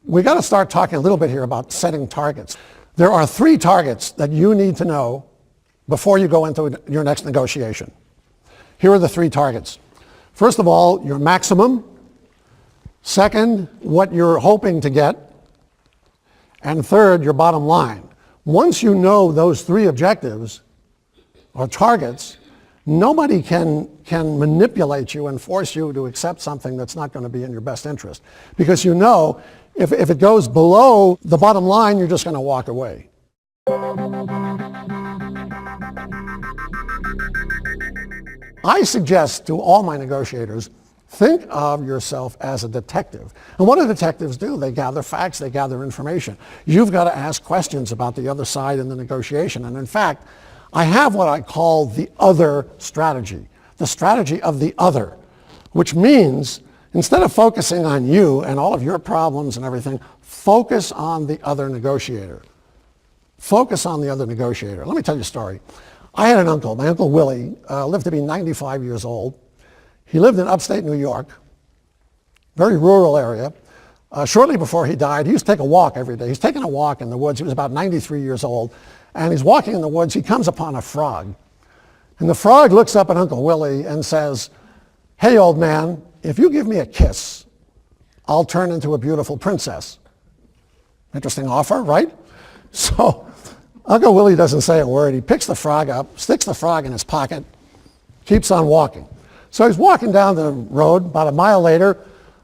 we got to start talking a little bit here about setting targets. There are 3 targets that you need to know before you go into your next negotiation. Here are the 3 targets. First of all, your maximum. Second, what you're hoping to get. And third, your bottom line. Once you know those 3 objectives or targets, nobody can manipulate you and force you to accept something that's not going to be in your best interest. Because you know, if it goes below the bottom line, you're just going to walk away. I suggest to all my negotiators, think of yourself as a detective. And what do detectives do? They gather facts, they gather information. You've got to ask questions about the other side in the negotiation. And in fact, I have what I call the other strategy, the strategy of the other, which means instead of focusing on you and all of your problems and everything, focus on the other negotiator. Focus on the other negotiator. Let me tell you a story. I had an uncle, my Uncle Willie, lived to be 95 years old. He lived in upstate New York, very rural area. Shortly before he died, he used to take a walk every day. He's taking a walk in the woods. He was about 93 years old. And he's walking in the woods. He comes upon a frog. And the frog looks up at Uncle Willie and says, "Hey, old man, if you give me a kiss, I'll turn into a beautiful princess." Interesting offer, right? So Uncle Willie doesn't say a word. He picks the frog up, sticks the frog in his pocket, keeps on walking. So he's walking down the road. About a mile later,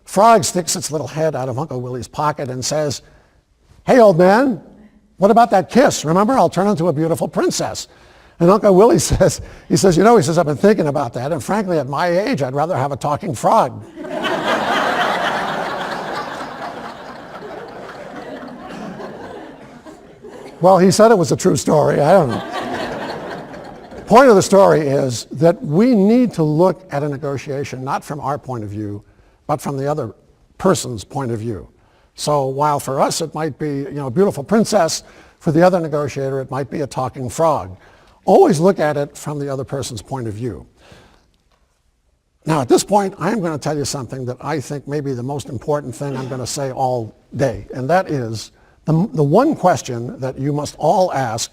frog sticks its little head out of Uncle Willie's pocket and says, "Hey, old man, what about that kiss? Remember, I'll turn into a beautiful princess." And Uncle Willie says, I've been thinking about that, and frankly, at my age, I'd rather have a talking frog. Well, he said it was a true story. I don't know. Point of the story is that we need to look at a negotiation not from our point of view, but from the other person's point of view. So while for us it might be, a beautiful princess, for the other negotiator it might be a talking frog. Always look at it from the other person's point of view. Now at this point, I am going to tell you something that I think may be the most important thing I'm going to say all day, and that is the one question that you must all ask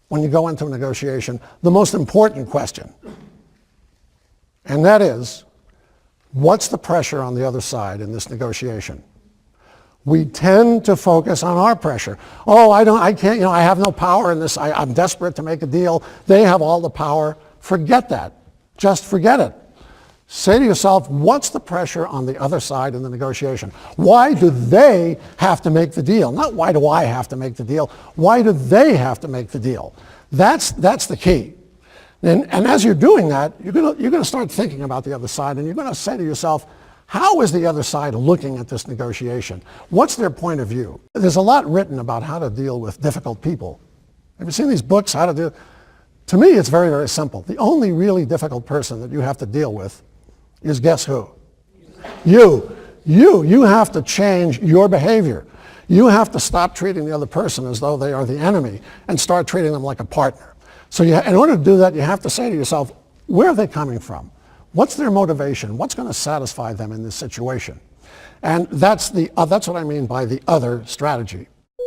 when you go into a negotiation, the most important question. And that is, what's the pressure on the other side in this negotiation? We tend to focus on our pressure. Oh, I can't, I have no power in this. I'm desperate to make a deal. They have all the power. Forget that. Just forget it. Say to yourself, what's the pressure on the other side in the negotiation? Why do they have to make the deal? Not why do I have to make the deal. Why do they have to make the deal? That's the key. And as you're doing that, you're going to start thinking about the other side, and you're going to say to yourself, how is the other side looking at this negotiation? What's their point of view? There's a lot written about how to deal with difficult people. Have you seen these books, how to do? To me, it's very, very simple. The only really difficult person that you have to deal with is guess who? You. You have to change your behavior. You have to stop treating the other person as though they are the enemy and start treating them like a partner. So in order to do that, you have to say to yourself, where are they coming from? What's their motivation? What's going to satisfy them in this situation? And that's what I mean by the other strategy.